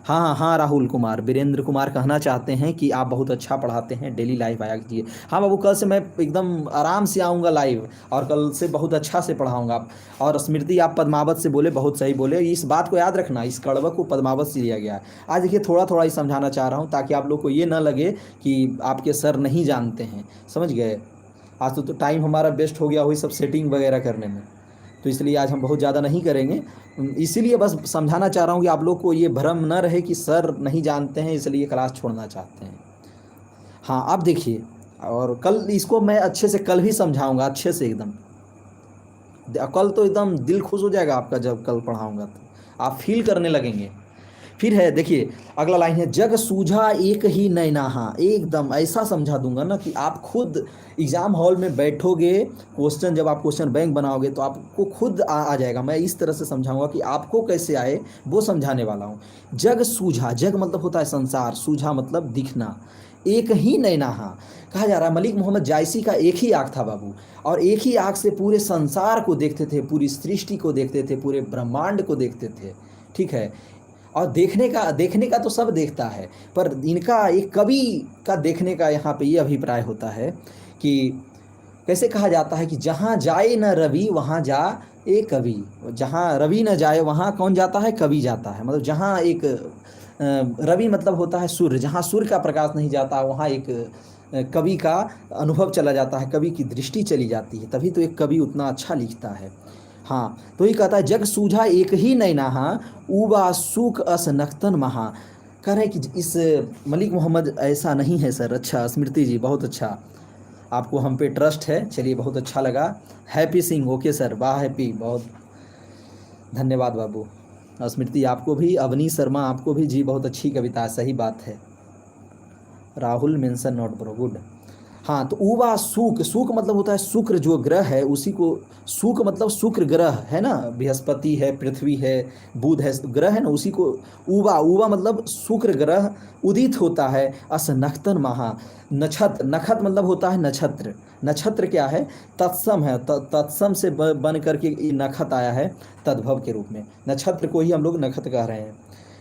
हाँ हाँ हाँ, राहुल कुमार, वीरेंद्र कुमार कहना चाहते हैं कि आप बहुत अच्छा पढ़ाते हैं, डेली लाइव आया कीजिए। हाँ बाबू, कल से मैं एकदम आराम से आऊँगा लाइव, और कल से बहुत अच्छा से पढ़ाऊँगा। और स्मृति, आप पद्मावत से बोले, बहुत सही बोले। इस बात को याद रखना, इस कड़वक को पद्मावत से लिया गया है। आज देखिए थोड़ा थोड़ा ही समझाना चाह रहा हूँ, ताकि आप लोग को ये ना लगे कि आपके सर नहीं जानते हैं, समझ गए। आज तो टाइम हमारा बेस्ट हो गया वही सब सेटिंग वगैरह करने में, तो इसलिए आज हम बहुत ज़्यादा नहीं करेंगे। इसीलिए बस समझाना चाह रहा हूँ कि आप लोग को ये भ्रम न रहे कि सर नहीं जानते हैं इसलिए क्लास छोड़ना चाहते हैं। हाँ, अब देखिए, और कल इसको मैं अच्छे से कल भी समझाऊंगा, अच्छे से एकदम। कल तो एकदम दिल खुश हो जाएगा आपका, जब कल पढ़ाऊंगा तो आप फील करने लगेंगे। फिर है, देखिए अगला लाइन है, जग सूझा एक ही नैनाहा, एकदम ऐसा समझा दूंगा ना कि आप खुद एग्ज़ाम हॉल में बैठोगे, क्वेश्चन जब आप क्वेश्चन बैंक बनाओगे तो आपको खुद आ जाएगा। मैं इस तरह से समझाऊंगा कि आपको कैसे आए, वो समझाने वाला हूँ। जग सूझा, जग मतलब होता है संसार, सूझा मतलब दिखना, एक ही नैनाहा, कहा जा रहा है मलिक मोहम्मद जायसी का एक ही आँख था बाबू, और एक ही आँख से पूरे संसार को देखते थे, पूरी सृष्टि को देखते थे, पूरे ब्रह्मांड को देखते थे, ठीक है। और देखने का तो सब देखता है, पर इनका एक कवि का देखने का यहाँ पे ये अभिप्राय होता है कि कैसे कहा जाता है कि जहाँ जाए न रवि वहाँ जा एक कवि, जहाँ रवि न जाए वहाँ कौन जाता है, कवि जाता है। मतलब जहाँ एक रवि मतलब होता है सूर्य, जहाँ सूर्य का प्रकाश नहीं जाता वहाँ एक कवि का अनुभव चला जाता है, कवि की दृष्टि चली जाती है, तभी तो एक कवि उतना अच्छा लिखता है। हाँ, तो ये कहता है जग सूझा एक ही नैनाहा, ऊबा सूख अस नख्तन महा। कह रहे हैं कि इस मलिक मोहम्मद ऐसा नहीं है सर। अच्छा स्मृति जी, बहुत अच्छा, आपको हम पे ट्रस्ट है, चलिए बहुत अच्छा लगा। हैप्पी सिंह, ओके सर, वाह हैप्पी, बहुत धन्यवाद बाबू। स्मृति आपको भी, अवनी शर्मा आपको भी जी, बहुत अच्छी कविता है, सही बात है। Rahul mention not bro, good. हाँ, तो उवा सूक, सूक मतलब होता है शुक्र जो ग्रह है उसी को, सूक मतलब शुक्र ग्रह है ना, बृहस्पति है, पृथ्वी है, बुध है, ग्रह है ना, उसी को उवा, उवा मतलब शुक्र ग्रह उदित होता है। अस नख्तन महा, नक्षत्र, नखत मतलब होता है नक्षत्र, नक्षत्र क्या है, तत्सम है, तत्सम से बन करके ये नखत आया है तद्भव के रूप में, नक्षत्र को ही हम लोग नखत कह रहे हैं।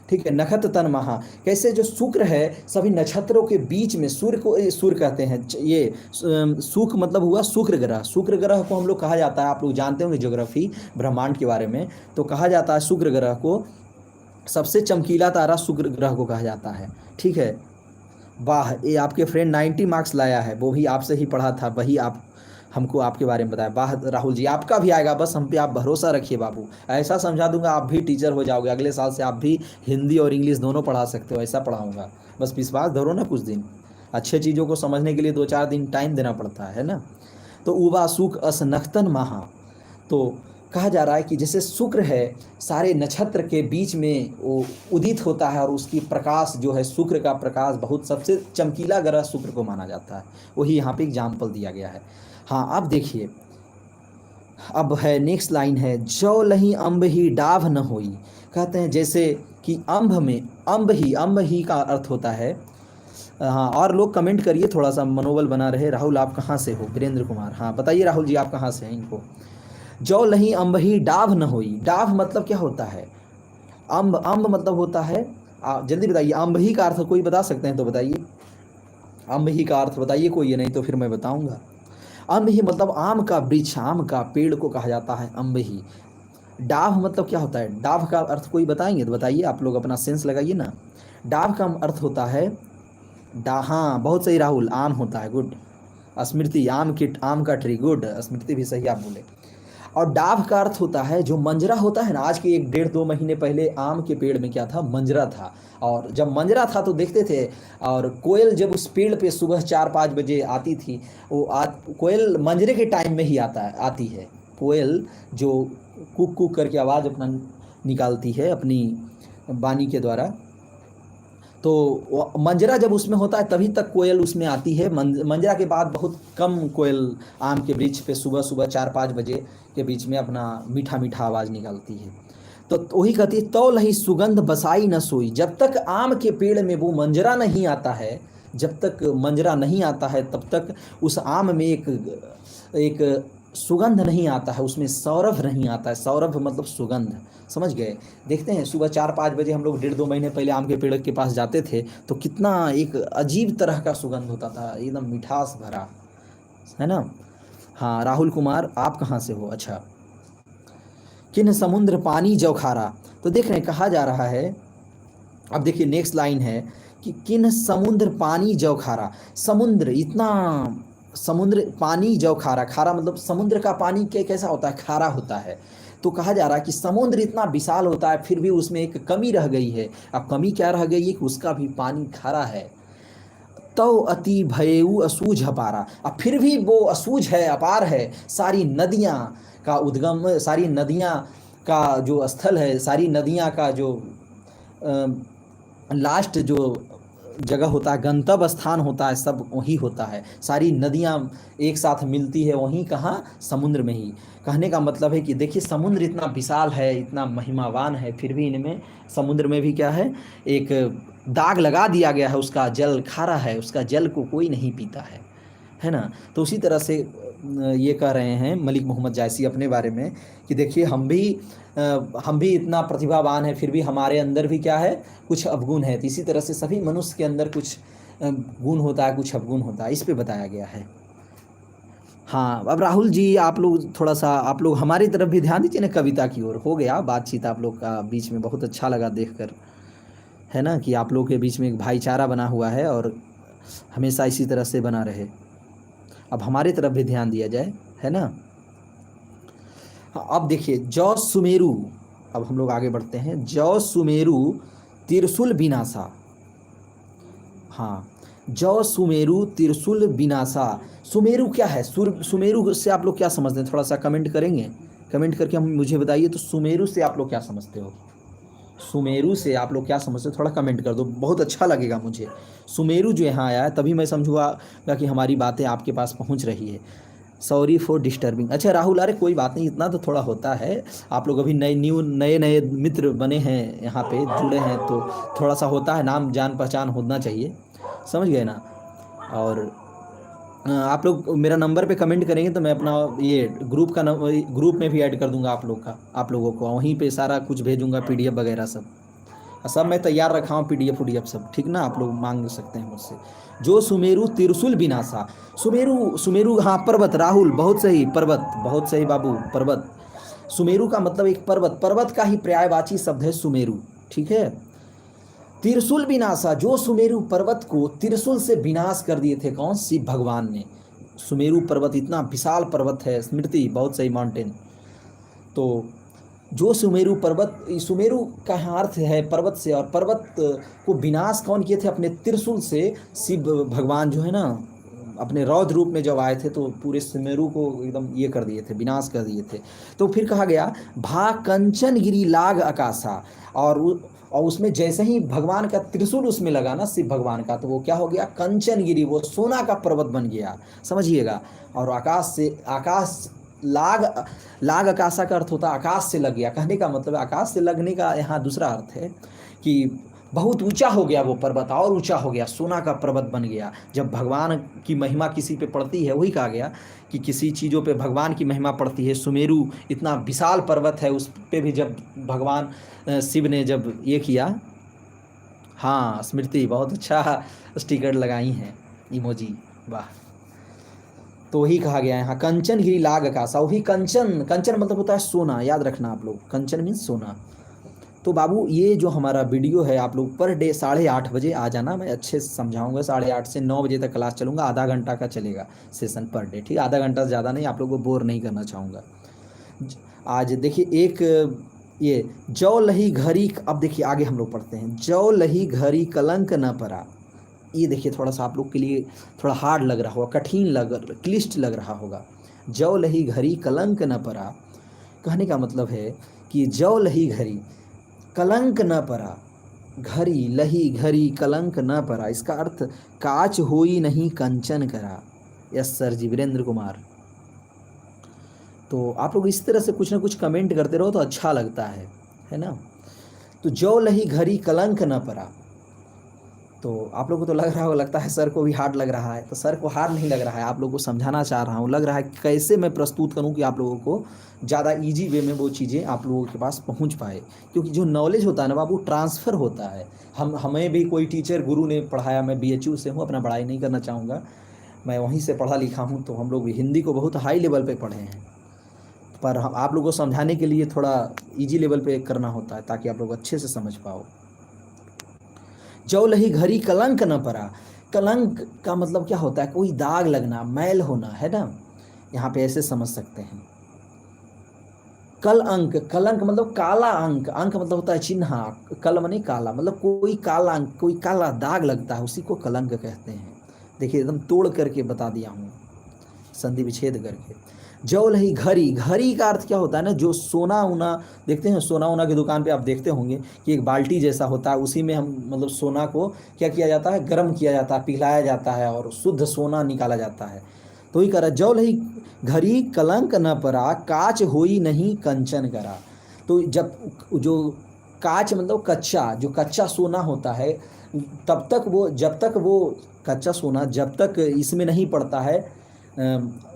ठीक है, नखत तन महा, कैसे जो शुक्र है सभी नक्षत्रों के बीच में, सूर्य को सूर्य कहते हैं, ये शुक्र मतलब हुआ शुक्र ग्रह, शुक्र ग्रह को हम लोग कहा जाता है, आप लोग जानते होंगे ज्योग्राफी ब्रह्मांड के बारे में, तो कहा जाता है शुक्र ग्रह को, सबसे चमकीला तारा शुक्र ग्रह को कहा जाता है। ठीक है, वाह, ये आपके फ्रेंड 90 मार्क्स लाया है, वो भी आपसे ही पढ़ा था, वही आप हमको आपके बारे में बताया। वाह राहुल जी, आपका भी आएगा, बस हम पे आप भरोसा रखिए बाबू, ऐसा समझा दूंगा आप भी टीचर हो जाओगे, अगले साल से आप भी हिंदी और इंग्लिश दोनों पढ़ा सकते हो, ऐसा पढ़ाऊंगा, बस विश्वास धरो ना कुछ दिन, अच्छे चीज़ों को समझने के लिए 2-4 दिन टाइम देना पड़ता है ना। तो उबा सुख असनख्तन महा, तो कहा जा रहा है कि जैसे शुक्र है सारे नक्षत्र के बीच में वो उदित होता है, और उसकी प्रकाश जो है, शुक्र का प्रकाश बहुत सबसे चमकीला ग्रह शुक्र को माना जाता है, वही यहाँ पे एग्जाम्पल दिया गया है। हाँ, अब देखिए, अब है नेक्स्ट लाइन है, जो लही अम्ब ही डाभ न होई। कहते हैं जैसे कि अम्ब में, अम्ब ही का अर्थ होता है। हाँ, और लोग कमेंट करिए, थोड़ा सा मनोबल बना रहे। राहुल आप कहाँ से हो, वीरेंद्र कुमार, हाँ बताइए राहुल जी आप कहाँ से हैं इनको। जो लही अम्ब ही डाभ न होई, डाभ मतलब क्या होता है, अम्ब, अम्ब मतलब होता है, जल्दी बताइए, अम्ब ही का अर्थ कोई बता सकते हैं तो बताइए, अम्ब ही का अर्थ बताइए कोई, नहीं तो फिर मैं बताऊंगा। अम्ब ही मतलब आम का वृक्ष, आम का पेड़ को कहा जाता है अम्ब ही। डाभ मतलब क्या होता है, डाभ का अर्थ कोई बताएंगे तो बताइए, आप लोग अपना सेंस लगाइए ना। डाभ का अर्थ होता है हाँ बहुत सही राहुल, आम होता है, गुड। स्मृति, आम का ट्री, गुड स्मृति भी सही आप बोले। और डाभ का अर्थ होता है जो मंजरा होता है ना, आज के 1-1.5-2 महीने पहले आम के पेड़ में क्या था, मंजरा था, और जब मंजरा था तो देखते थे, और कोयल जब उस पेड़ पे सुबह 4-5 बजे आती थी, वो कोयल मंजरे के टाइम में ही आती है, कोयल जो कुक कुक करके आवाज़ अपना निकालती है अपनी वाणी के द्वारा, तो मंजरा जब उसमें होता है तभी तक कोयल उसमें आती है, मंजरा के बाद बहुत कम कोयल आम के वृक्ष पे सुबह सुबह 4-5 बजे के बीच में अपना मीठा मीठा आवाज़ निकालती है। तो वही कहती है, तो लही सुगंध बसाई न सोई, जब तक आम के पेड़ में वो मंजरा नहीं आता है, जब तक मंजरा नहीं आता है तब तक उस आम में एक सुगंध नहीं आता है, उसमें सौरभ नहीं आता है, सौरभ मतलब सुगंध, समझ गए। देखते हैं सुबह 4-5 बजे हम लोग 1.5-2 महीने पहले आम के पेड़ के पास जाते थे, तो कितना एक अजीब तरह का सुगंध होता था, एकदम मिठास भरा, है ना। हाँ राहुल कुमार आप कहाँ से हो, अच्छा। किन समुद्र पानी जो खारा, तो देख रहे हैं कहा जा रहा है, अब देखिए नेक्स्ट लाइन है कि किन समुद्र पानी जो खारा, समुद्र इतना, समुद्र पानी जो खारा, खारा मतलब समुद्र का पानी कैसा होता है, खारा होता है। तो कहा जा रहा है कि समुद्र इतना विशाल होता है फिर भी उसमें एक कमी रह गई है। अब कमी क्या रह गई है कि उसका भी पानी खारा है। तो अति भयऊ असूझ अपारा, अब फिर भी वो असूझ है, अपार है, सारी नदियाँ का उद्गम, सारी नदियाँ का जो स्थल है, सारी नदियाँ का जो लास्ट जो जगह होता है, गंतव्य स्थान होता है, सब वही होता है, सारी नदियाँ एक साथ मिलती है वहीं, कहाँ, समुद्र में ही। कहने का मतलब है कि देखिए समुद्र इतना विशाल है, इतना महिमावान है, फिर भी इनमें समुद्र में भी क्या है, एक दाग लगा दिया गया है, उसका जल खारा है, उसका जल को कोई नहीं पीता है ना। तो उसी तरह से ये कह रहे हैं मलिक मोहम्मद जायसी अपने बारे में कि देखिए हम भी इतना प्रतिभावान है, फिर भी हमारे अंदर भी क्या है, कुछ अवगुण है। तो इसी तरह से सभी मनुष्य के अंदर कुछ गुण होता है, कुछ अवगुण होता है, इस पे बताया गया है। हाँ, अब राहुल जी आप लोग थोड़ा सा, आप लोग हमारी तरफ भी ध्यान दीजिए ना, कविता की ओर। हो गया बातचीत आप लोग का बीच में, बहुत अच्छा लगा देखकर, है ना, कि आप लोग के बीच में एक भाईचारा बना हुआ है, और हमेशा इसी तरह से बना रहे। अब हमारी तरफ भी ध्यान दिया जाए, है ना। हाँ, अब देखिए जौ सुमेरु, अब हम लोग आगे बढ़ते हैं। जौ सुमेरु त्रिशूल विनाशा। हाँ, जौ सुमेरु त्रिशूल विनाशा। सुमेरु क्या है? सुमेरु से आप लोग क्या समझते हैं? थोड़ा सा कमेंट करेंगे? कमेंट करके हम मुझे बताइए, तो सुमेरु से आप लोग क्या समझते हो? सुमेरु से आप लोग क्या समझते हो? थोड़ा कमेंट कर दो, बहुत अच्छा लगेगा मुझे। सुमेरु जो यहाँ आया है तभी मैं समझूंगा कि हमारी बातें आपके पास पहुँच रही है। Sorry for disturbing. अच्छा राहुल, अरे कोई बात नहीं, इतना तो थोड़ा होता है। आप लोग अभी नए नए मित्र बने हैं, यहाँ पे जुड़े हैं, तो थोड़ा सा होता है, नाम जान पहचान होना चाहिए, समझ गए ना। और आप लोग मेरा नंबर पे कमेंट करेंगे तो मैं अपना ये ग्रुप में भी ऐड कर दूंगा आप लोगों को, वहीं पे सारा कुछ भेजूंगा, पीडीएफ वगैरह सब। सब मैं तैयार रखा हूँ, पीडीएफ उडीएफ सब, ठीक ना। आप लोग मांग सकते हैं मुझसे। जो सुमेरु त्रिशूल विनाशा। सुमेरु, सुमेरु हाँ पर्वत, राहुल बहुत सही, पर्वत बहुत सही बाबू, पर्वत। सुमेरु का मतलब एक पर्वत, पर्वत का ही पर्यायवाची शब्द है सुमेरु, ठीक है। त्रिशूल विनाशा, जो सुमेरु पर्वत को त्रिशूल से विनाश कर दिए थे, कौन? शिव भगवान ने। सुमेरु पर्वत इतना विशाल पर्वत है, स्मृति बहुत सही, माउंटेन। तो जो सुमेरु पर्वत, सुमेरु का यहाँ अर्थ है पर्वत से, और पर्वत को विनाश कौन किए थे? अपने त्रिशूल से। शिव भगवान जो है ना, अपने रौद्र रूप में जब आए थे तो पूरे सुमेरु को एकदम ये कर दिए थे, विनाश कर दिए थे। तो फिर कहा गया भा कंचन गिरी लाग आकाशा, और उसमें जैसे ही भगवान का त्रिशूल उसमें लगा ना, शिव भगवान का, तो वो क्या हो गया? कंचन गिरी, वो सोना का पर्वत बन गया, समझिएगा। और आकाश से, आकाश लाग, लाग आकाशा का अर्थ होता है आकाश से लग गया। कहने का मतलब आकाश से लगने का यहाँ दूसरा अर्थ है कि बहुत ऊंचा हो गया वो पर्वत, और ऊंचा हो गया, सोना का पर्वत बन गया। जब भगवान की महिमा किसी पे पड़ती है, वही कहा गया कि किसी चीज़ों पे भगवान की महिमा पड़ती है। सुमेरु इतना विशाल पर्वत है, उस पे भी जब भगवान शिव ने जब ये किया। हाँ स्मृति बहुत अच्छा स्टिकर लगाई हैं, इमोजी, वाह। तो वही कहा गया है यहाँ, कंचन गिरी लाग आकाशा। वही कंचन, कंचन मतलब होता है सोना, याद रखना आप लोग, कंचन मीन्स सोना। तो बाबू ये जो हमारा वीडियो है, आप लोग पर डे 8:30 बजे आ जाना, मैं अच्छे से समझाऊंगा। 8:30 से 9 बजे तक क्लास चलूंगा, आधा घंटा का चलेगा सेशन पर डे, ठीक है। आधा घंटा से ज़्यादा नहीं, आप लोगों को बोर नहीं करना चाहूँगा। आज देखिए एक ये जौ लही घड़ी, अब देखिए आगे हम लोग पढ़ते हैं। जौ लही घड़ी कलंक न परा। ये देखिए थोड़ा सा आप लोग के लिए थोड़ा हार्ड लग रहा होगा, क्लिष्ट लग रहा होगा। जौ लही घड़ी कलंक न परा, कहने का मतलब है कि जौ लही घड़ी कलंक न परा, घड़ी लही घड़ी कलंक न परा, इसका अर्थ काच होई नहीं कंचन करा। यस सर जी, वीरेंद्र कुमार। तो आप लोग इस तरह से कुछ ना कुछ कमेंट करते रहो तो अच्छा लगता है ना। तो जौ लही घड़ी कलंक न परा, तो आप लोगों को तो लग रहा होगा, लगता है सर को भी हार्ड लग रहा है। तो सर को हार्ड नहीं लग रहा है, आप लोगों को समझाना चाह रहा हूँ। लग रहा है कैसे मैं प्रस्तुत करूँ कि आप लोगों को ज़्यादा इजी वे में वो चीज़ें आप लोगों के पास पहुँच पाए। क्योंकि जो नॉलेज होता है ना बाबू, ट्रांसफ़र होता है। हमें भी कोई टीचर गुरु ने पढ़ाया, मैं BHU से हूँ, अपना बड़ाई नहीं करना चाहूँगा, मैं वहीं से पढ़ा लिखा हूँ। तो हम लोग भी हिंदी को बहुत हाई लेवल पर पढ़े हैं, पर हम आप लोगों को समझाने के लिए थोड़ा ईजी लेवल पे करना होता है, ताकि आप लोग अच्छे से समझ पाओ। जौ लही घड़ी कलंक न परा, कलंक का मतलब क्या होता है? कोई दाग लगना, मैल होना, है ना। यहाँ पे ऐसे समझ सकते हैं। कल अंक, कलंक मतलब काला अंक, अंक मतलब होता है चिन्ह, कल माने काला, मतलब कोई काला अंक, कोई काला दाग लगता है, उसी को कलंक कहते हैं। देखिए एकदम तोड़ करके बता दिया हूँ, संधि विच्छेद करके। जौ लही घड़ी, घड़ी का अर्थ क्या होता है ना, जो सोना उना देखते हैं, सोना उना की दुकान पे आप देखते होंगे कि एक बाल्टी जैसा होता है, उसी में हम मतलब सोना को क्या किया जाता है? गर्म किया जाता है, पिघलाया जाता है और शुद्ध सोना निकाला जाता है। तो ही करा, जौ लही घड़ी कलंक न परा, काच होई नहीं कंचन करा। तो जब जो काच मतलब कच्चा, जो कच्चा सोना होता है, तब तक वो, जब तक वो कच्चा सोना जब तक इसमें नहीं पड़ता है,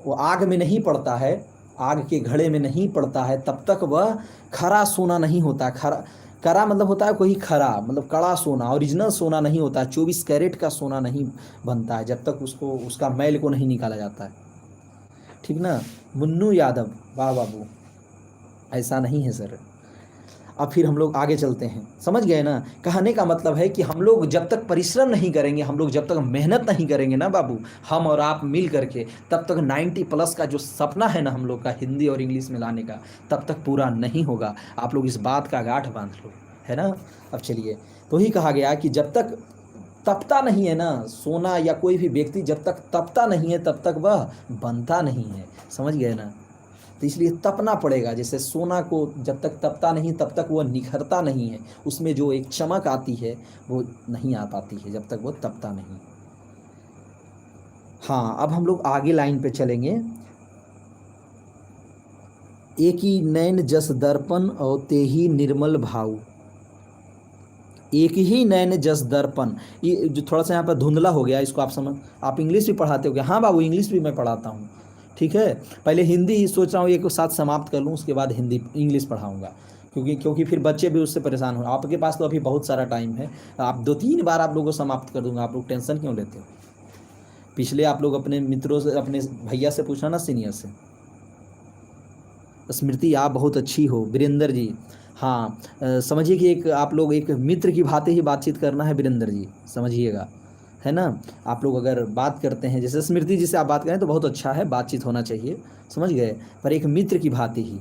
वो आग में नहीं पड़ता है, आग के घड़े में नहीं पड़ता है, तब तक वह खरा सोना नहीं होता। खरा, करा मतलब होता है कोई खरा, मतलब कड़ा सोना, ओरिजिनल सोना नहीं होता है, 24 कैरेट का सोना नहीं बनता है जब तक उसको, उसका मैल को नहीं निकाला जाता है, ठीक ना। मुन्नू यादव, वाह बाबू, ऐसा नहीं है सर। अब फिर हम लोग आगे चलते हैं, समझ गए ना। कहने का मतलब है कि हम लोग जब तक परिश्रम नहीं करेंगे, हम लोग जब तक मेहनत नहीं करेंगे ना बाबू, हम और आप मिल करके, तब तक 90+ का जो सपना है ना हम लोग का हिंदी और इंग्लिश में लाने का, तब तक पूरा नहीं होगा। आप लोग इस बात का गांठ बांध लो, है ना। अब चलिए, तो ही कहा गया कि जब तक तपता नहीं है ना सोना, या कोई भी व्यक्ति जब तक तपता नहीं है तब तक वह बनता नहीं है, समझ गए ना। तो इसलिए तपना पड़ेगा। जैसे सोना को जब तक तपता नहीं तब तक वह निखरता नहीं है, उसमें जो एक चमक आती है वो नहीं आ पाती है जब तक वो तपता नहीं। हाँ, अब हम लोग आगे लाइन पे चलेंगे। एक ही नैन जस दर्पण और ते ही निर्मल भाव, एक ही नैन जस दर्पण, ये जो थोड़ा सा यहाँ पर धुंधला हो गया, इसको आप समझ, आप इंग्लिश भी पढ़ाते हो क्या? हाँ बाबू, इंग्लिश भी मैं पढ़ाता हूँ, ठीक है। पहले हिंदी ही सोच रहा हूँ एक साथ समाप्त कर लूँ, उसके बाद हिंदी इंग्लिश पढ़ाऊँगा, क्योंकि फिर बच्चे भी उससे परेशान हो। आपके पास तो अभी बहुत सारा टाइम है, आप 2-3 बार आप लोगों को समाप्त कर दूंगा, आप लोग टेंशन क्यों लेते हो? पिछले आप लोग अपने मित्रों से, अपने भैया से पूछना ना, सीनियर से। स्मृति आप बहुत अच्छी हो, वीरेंद्र जी। हाँ, समझिए कि एक आप लोग एक मित्र की भांति ही बातचीत करना है वीरेंद्र जी, समझिएगा, है ना। आप लोग अगर बात करते हैं जैसे स्मृति जी से आप बात करें तो बहुत अच्छा है, बातचीत होना चाहिए, समझ गए, पर एक मित्र की भांति ही,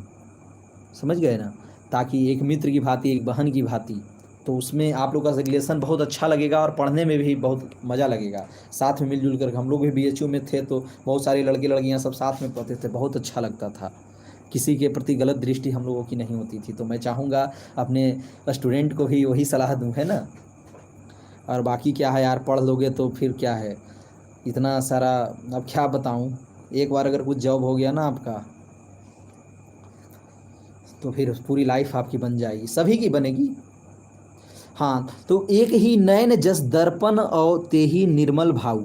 समझ गए ना। ताकि एक मित्र की भांति, एक बहन की भांति, तो उसमें आप लोग का रिलेशन बहुत अच्छा लगेगा और पढ़ने में भी बहुत मज़ा लगेगा। साथ में मिलजुल कर, हम लोग भी बीएचयू में थे तो बहुत सारे लड़के लड़कियां सब साथ में पढ़ते थे, बहुत अच्छा लगता था। किसी के प्रति गलत दृष्टि हम लोगों की नहीं होती थी। तो मैं चाहूँगा अपने स्टूडेंट को भी वही सलाह दूँ, है ना। और बाकी क्या है यार, पढ़ लोगे तो फिर क्या है, इतना सारा, अब क्या बताऊँ, एक बार अगर कुछ जॉब हो गया ना आपका, तो फिर पूरी लाइफ आपकी बन जाएगी, सभी की बनेगी। हाँ, तो एक ही नैन जस दर्पण और ते ही निर्मल भाव,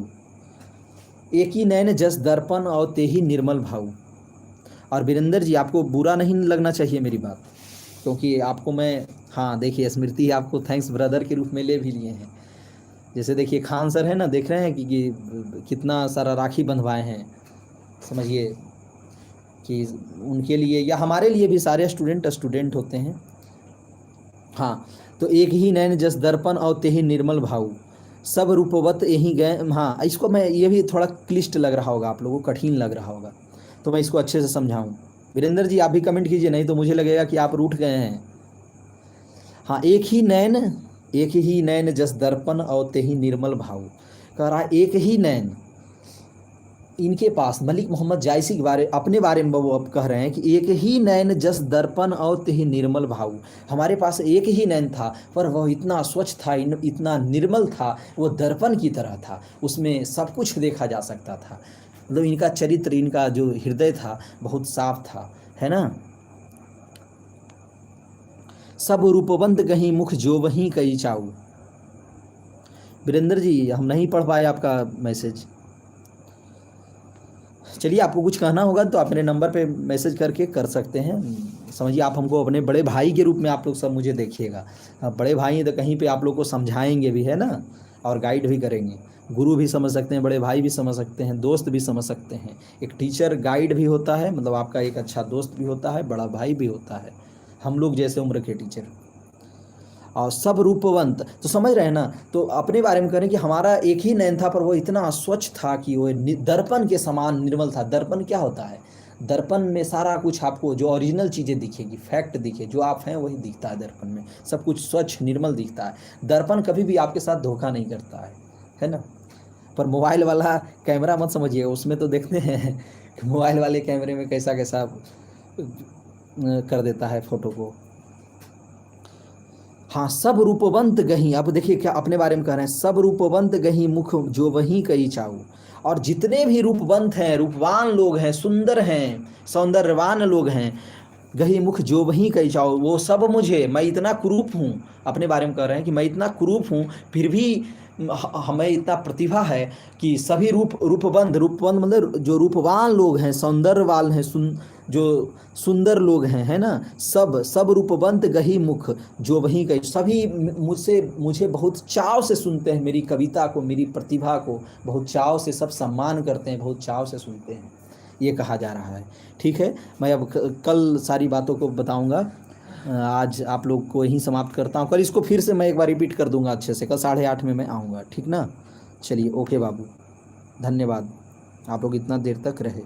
एक ही नैन जस दर्पण और ते ही निर्मल भाव। और वीरेंद्र जी, आपको बुरा नहीं लगना चाहिए मेरी बात, क्योंकि आपको मैं, हाँ देखिए, स्मृति आपको थैंक्स ब्रदर के रूप में ले भी लिए हैं। जैसे देखिए खान सर है ना, देख रहे हैं कि कितना सारा राखी बंधवाए हैं, समझिए कि उनके लिए या हमारे लिए भी सारे स्टूडेंट स्टूडेंट होते हैं। हाँ, तो एक ही नैन जस दर्पण और ते ही निर्मल भाव, सब रूपवत यही गए। हाँ, इसको मैं, ये भी थोड़ा क्लिष्ट लग रहा होगा आप लोगों को, कठिन लग रहा होगा, तो मैं इसको अच्छे से समझाऊं। वीरेंद्र जी आप भी कमेंट कीजिए, नहीं तो मुझे लगेगा कि आप रूठ गए हैं। हाँ, एक ही नैन जस दर्पण और ते ही निर्मल भाव, कह रहा है एक ही नैन। इनके पास मलिक मोहम्मद जायसी के बारे, अपने बारे में वो अब कह रहे हैं कि एक ही नैन जस दर्पण और ते ही निर्मल भाव, हमारे पास एक ही नैन था, पर वह इतना स्वच्छ था, इतना निर्मल था, वो दर्पण की तरह था, उसमें सब कुछ देखा जा सकता था। मतलब इनका चरित्र, इनका जो हृदय था बहुत साफ था, है ना। सब रूपवंत गही मुख जो वहीं कई चाऊ। वीरेंद्र जी हम नहीं पढ़ पाए आपका मैसेज, चलिए आपको कुछ कहना होगा तो आप मेरे नंबर पे मैसेज करके कर सकते हैं। समझिए, आप हमको अपने बड़े भाई के रूप में आप लोग सब मुझे देखिएगा। आप बड़े भाई हैं तो कहीं पे आप लोग को समझाएंगे भी, है ना, और गाइड भी करेंगे। गुरु भी समझ सकते हैं, बड़े भाई भी समझ सकते हैं, दोस्त भी समझ सकते हैं। एक टीचर गाइड भी होता है, मतलब आपका एक अच्छा दोस्त भी होता है, बड़ा भाई भी होता है, हम लोग जैसे उम्र के टीचर। और सब रूपवंत, तो समझ रहे हैं ना। तो अपने बारे में करें कि हमारा एक ही नयन था, पर वो इतना स्वच्छ था कि वो दर्पण के समान निर्मल था। दर्पण क्या होता है? दर्पण में सारा कुछ आपको जो ओरिजिनल चीज़ें दिखेगी, फैक्ट दिखे, जो आप हैं वही दिखता है दर्पण में, सब कुछ स्वच्छ निर्मल दिखता है। दर्पण कभी भी आपके साथ धोखा नहीं करता है ना। पर मोबाइल वाला कैमरा मत समझिए, उसमें तो देखते हैं मोबाइल वाले कैमरे में कैसा कैसा कर देता है फोटो को। हाँ, सब रूपवंत गही, अब देखिए क्या अपने बारे में कह रहे हैं, सब रूपवंत गही मुख जो वहीं कही चाऊ। और जितने भी रूपवंत हैं, रूपवान लोग हैं, सुंदर हैं, सौंदर्यवान लोग हैं, गही मुख जो वहीं कही चाऊ, वो सब मुझे, मैं इतना कुरूप हूँ, अपने बारे में कह रहे हैं कि मैं इतना कुरूप हूँ, फिर भी हमें इतना प्रतिभा है कि सभी रूपवंत मतलब जो रूपवान लोग हैं, सौंदर्यवान हैं, जो सुंदर लोग हैं, है ना, सब रूपवंत गही मुख जो वहीं कही, सभी मुझे बहुत चाव से सुनते हैं, मेरी कविता को, मेरी प्रतिभा को बहुत चाव से सब सम्मान करते हैं, बहुत चाव से सुनते हैं, ये कहा जा रहा है। ठीक है, मैं अब कल सारी बातों को बताऊंगा। आज आप लोग को यहीं समाप्त करता हूँ। कल इसको फिर से मैं एक बार रिपीट कर दूंगा अच्छे से, कल 8:30 में मैं आऊँगा, ठीक ना। चलिए ओके बाबू, धन्यवाद, आप लोग इतना देर तक रहे।